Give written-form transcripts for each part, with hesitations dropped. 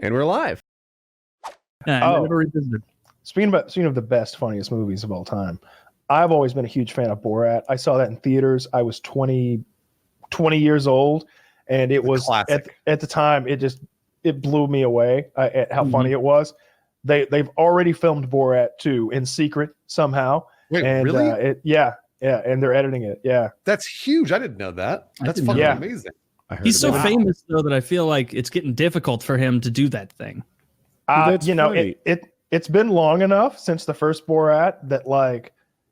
And we're live. I never revisited. Speaking of the best, funniest movies of all time, I've always been a huge fan of Borat. I saw that in theaters. I was 20 years old, and it was at the time it blew me away at how funny it was. They've already filmed Borat 2 in secret somehow. Wait, and, really? Yeah, and they're editing it. Yeah, that's huge. I didn't know that. That's fucking amazing. He's so famous though that I feel like it's getting difficult for him to do that thing. It's been long enough since the first Borat that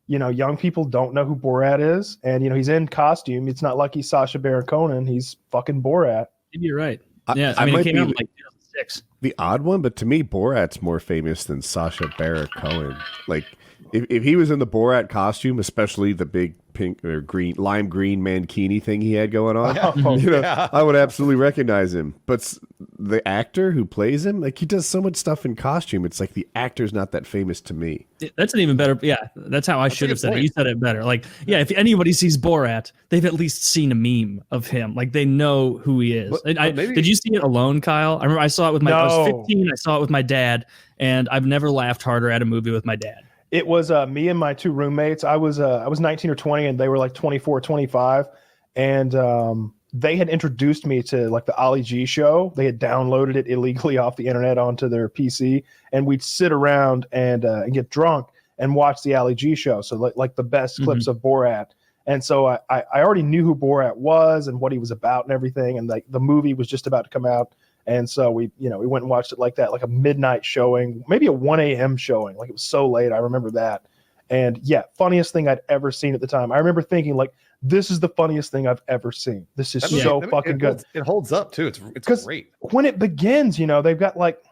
young people don't know who Borat is, and he's in costume. It's not like he's Sacha Baron Cohen. He's fucking Borat. Maybe you're right. Yeah, I mean, it came out in like 2006. The odd one, but to me, Borat's more famous than Sacha Baron Cohen. Like, if he was in the Borat costume, especially the big pink or lime green mankini thing he had going on, I would absolutely recognize him. But the actor who plays him, like, he does so much stuff in costume. It's like the actor's not that famous to me. That's an even better. Yeah, that's how I should have said it. You said it better. Like, yeah, if anybody sees Borat, they've at least seen a meme of him. Like, they know who he is. Did you see it alone, Kyle? I remember I saw it with I was 15. I saw it with my dad, and I've never laughed harder at a movie with my dad. It was me and my two roommates. I was 19 or 20, and they were like 24, 25, and they had introduced me to like the Ali G show. They had downloaded it illegally off the internet onto their PC, and we'd sit around and get drunk and watch the Ali G show. So like the best clips of Borat. And so I already knew who Borat was and what he was about and everything. And like the movie was just about to come out. And so we went and watched it like that, like a midnight showing, maybe a 1 a.m. showing. Like, it was so late. I remember that. And yeah, funniest thing I'd ever seen at the time. I remember thinking, like, this is the funniest thing I've ever seen. This is fucking good. It holds up too. It's great. When it begins, they've got like,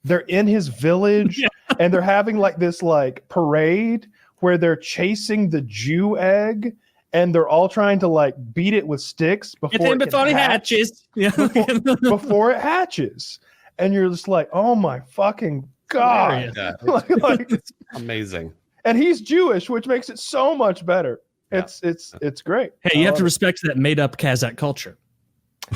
they're in his village and they're having like this like parade where they're chasing the Jew egg. And they're all trying to like beat it with sticks before it hatches. Yeah. before it hatches. And you're just like, oh my fucking God. Yeah. It's amazing. And he's Jewish, which makes it so much better. Yeah. It's great. Hey, you have to respect that made up Kazakh culture.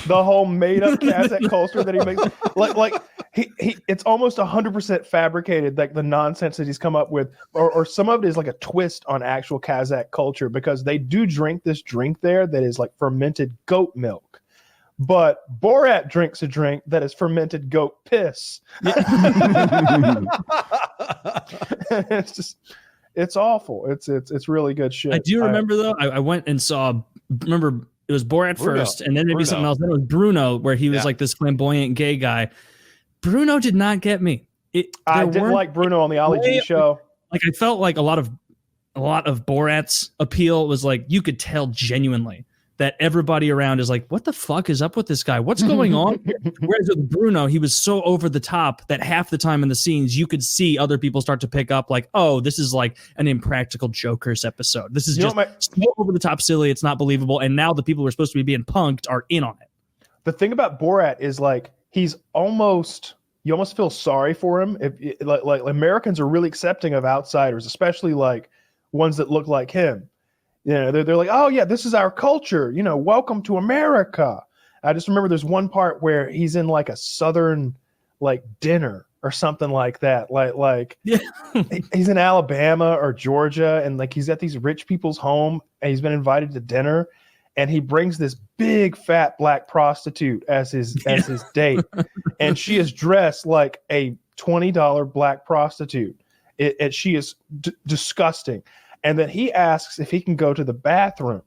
The whole made up Kazakh culture that he makes, like he it's almost 100% fabricated, like the nonsense that he's come up with, or some of it is like a twist on actual Kazakh culture, because they do drink this drink there that is like fermented goat milk, but Borat drinks a drink that is fermented goat piss. It's awful. It's really good shit. I do remember though. I went and saw. Remember. It was Borat first, and then maybe something else. Then it was Bruno, where he was like this flamboyant gay guy. Bruno did not get me. I didn't like Bruno on the Ali G show. Like, I felt like a lot of Borat's appeal was like, you could tell genuinely that everybody around is like, what the fuck is up with this guy? What's going on? Whereas with Bruno, he was so over the top that half the time in the scenes, you could see other people start to pick up like, oh, this is like an Impractical Jokers episode. This is just so over the top silly. It's not believable. And now the people who are supposed to be being punked are in on it. The thing about Borat is like, you almost feel sorry for him. If like Americans are really accepting of outsiders, especially like ones that look like him. They're like, oh yeah, this is our culture. Welcome to America. I just remember there's one part where he's in like a Southern like dinner or something like that. He's in Alabama or Georgia, and like he's at these rich people's home, and he's been invited to dinner, and he brings this big fat black prostitute as his date, and she is dressed like a $20 black prostitute. And she is disgusting. And then he asks if he can go to the bathroom,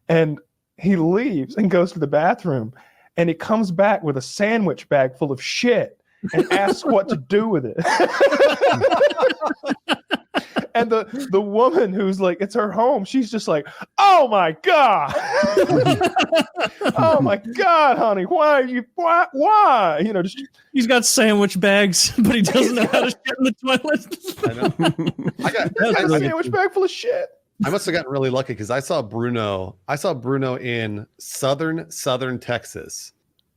and he leaves and goes to the bathroom, and he comes back with a sandwich bag full of shit and asks what to do with it. And the woman who's like, it's her home, she's just like, oh my God. Oh my God, honey. Why? He's got sandwich bags, but he doesn't know how to shit in the toilet. I know. I got a sandwich bag full of shit. I must have gotten really lucky because I saw Bruno in southern Texas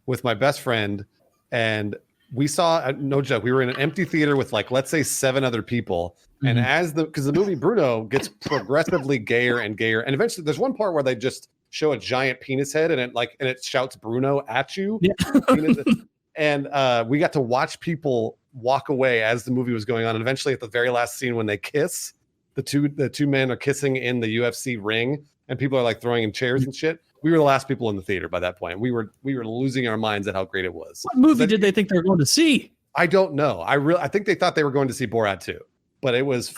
with my best friend, and we saw, no joke, we were in an empty theater with like, let's say 7 other people. And because the movie Bruno gets progressively gayer and gayer, and eventually there's one part where they just show a giant penis head and it shouts Bruno at you. Yeah. And we got to watch people walk away as the movie was going on. And eventually, at the very last scene, when they kiss, the two men are kissing in the UFC ring, and people are like throwing in chairs and shit. We were the last people in the theater by that point. We were losing our minds at how great it was. What movie did they think they were going to see? I don't know. I think they thought they were going to see Borat 2, but it was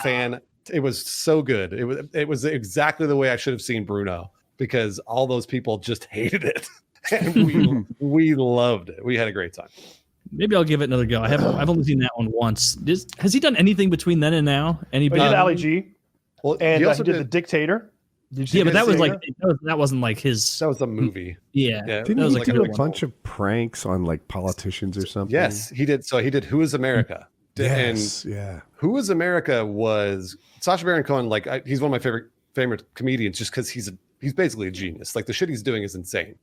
It was so good. It was exactly the way I should have seen Bruno, because all those people just hated it, and we loved it. We had a great time. Maybe I'll give it another go. I've only seen that one once. Has he done anything between then and now? He did Ali G. Well, And he also he did The Dictator. Yeah, but that was like that wasn't like his. That was a movie. Yeah, Didn't that was he like do a bunch of pranks on like politicians or something? Yes, he did. So he did Who Is America? Yes, And yeah. Who Is America was Sacha Baron Cohen. Like he's one of my favorite comedians, just because he's basically a genius. Like the shit he's doing is insane,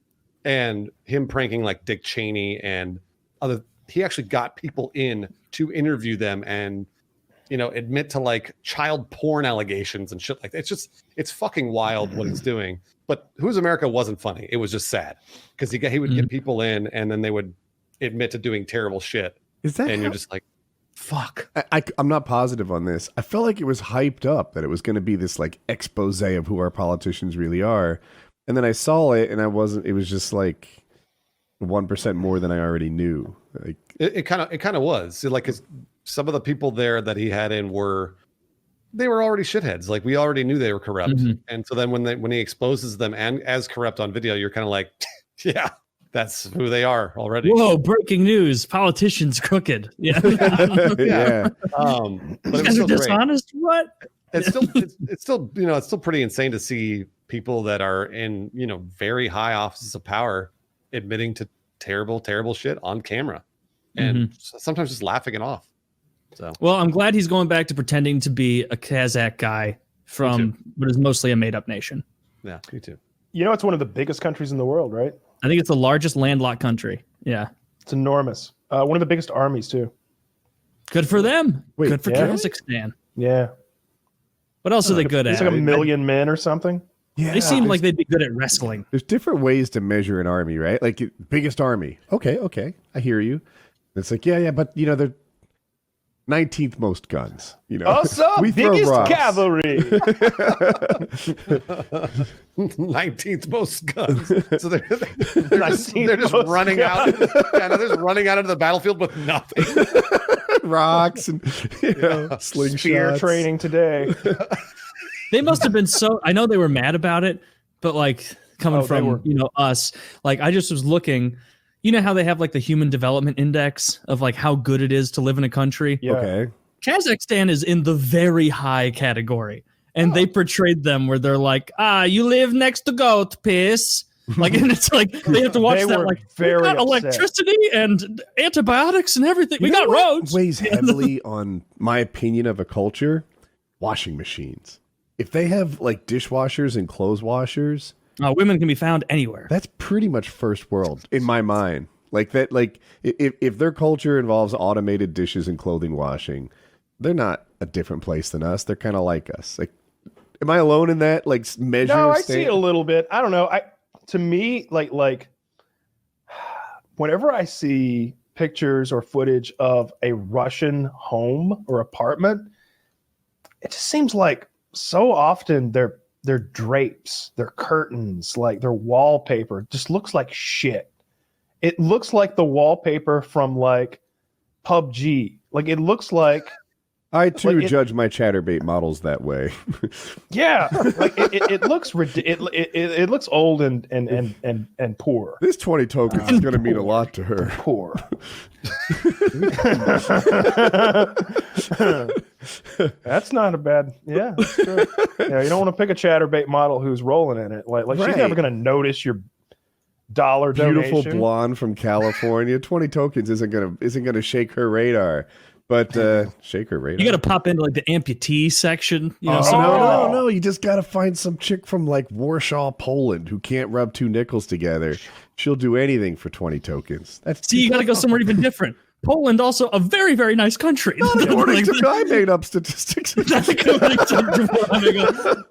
and him pranking like Dick Cheney and other. He actually got people in to interview them and, admit to like child porn allegations and shit like that. It's fucking wild what he's doing. But Who's America wasn't funny. It was just sad because he would get people in and then they would admit to doing terrible shit. Is that? And you're just like, fuck. I'm not positive on this. I felt like it was hyped up that it was going to be this like expose of who our politicians really are. And then I saw it and it was just like 1% more than I already knew. Like it kind of was. So, like, 'cause some of the people there that he had in were already shitheads. Like we already knew they were corrupt. And so then when he exposes them and as corrupt on video, you're kind of like, yeah, that's who they are already. Whoa, breaking news. Politicians crooked. Yeah. yeah. But it was Guys still are great. dishonest? What? It's still pretty insane to see people that are in, very high offices of power admitting to terrible shit on camera and sometimes just laughing it off. So, well, I'm glad he's going back to pretending to be a Kazakh guy from what is mostly a made-up nation. Yeah, me too. It's one of the biggest countries in the world, right? I think it's the largest landlocked country. Yeah. It's enormous. One of the biggest armies, too. Good for them. Wait, good for yeah. Kazakhstan. Yeah. What else are they good It's at? like 1 million men or something. Yeah. They seem like they'd be good at wrestling. There's different ways to measure an army, right? Like biggest army. Okay. I hear you. It's like, yeah, but they're 19th most guns. Also, we throw biggest rocks. cavalry. 19th most guns. So they're just most running guns. out. Yeah, no, they're just running out into the battlefield with nothing. Rocks and slingshots. Spear training today. They must have been so. I know they were mad about it, but like coming from us, like I just was looking. You know how they have like the Human Development Index of like how good it is to live in a country. Yeah. Okay. Kazakhstan is in the very high category, and they portrayed them where they're like, you live next to goat piss. Like, and it's like they have to watch They that. were Like, we very got upset. electricity and antibiotics and everything. We got roads. Weighs heavily on my opinion of a culture. Washing machines. If they have like dishwashers and clothes washers, Women can be found anywhere. that's pretty much first world in my mind. Like that. Like if their culture involves automated dishes and clothing washing, they're not a different place than us. They're kind of like us. Like, am I alone in that? Like measure. No, I see it a little bit. I don't know. To me, like whenever I see pictures or footage of a Russian home or apartment, it just seems like so often their drapes, their curtains, like their wallpaper just looks like shit. It looks like the wallpaper from like PUBG. Like it looks like I too like judge my chatterbait models that way. yeah, like it looks it looks old and poor. This 20 tokens is going to mean a lot to her. Poor. That's not a bad. Yeah, that's true. Yeah, you don't want to pick a chatterbait model who's rolling in it. Like Right. she's never going to notice your dollar Beautiful donation. blonde from California. 20 tokens isn't gonna shake her radar. But shake her radar. You got to pop into like the amputee section. You know, Oh, somewhere. No. You just got to find some chick from like Warsaw, Poland, who can't rub two nickels together. She'll do anything for 20 tokens. That's See, you got to go somewhere even different. Poland, also a very, very nice country. according to I made up statistics.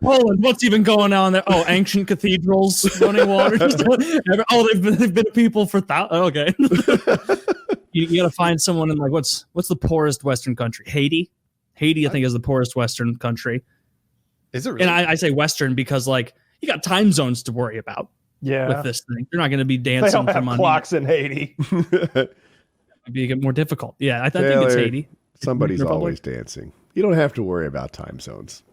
Poland, what's even going on there? Oh, ancient cathedrals, running waters. They've been people for thousands. Okay. You got to find someone in like what's the poorest Western country? Haiti. Haiti, I think, is the poorest Western country. Is it really? And I say Western because like you got time zones to worry about. Yeah. With this thing, you're not going to be They dancing don't for have money. clocks in Haiti. It'd be more difficult. Yeah, I think it's Taylor, Haiti. Somebody's Republic? always dancing. You don't have to worry about time zones.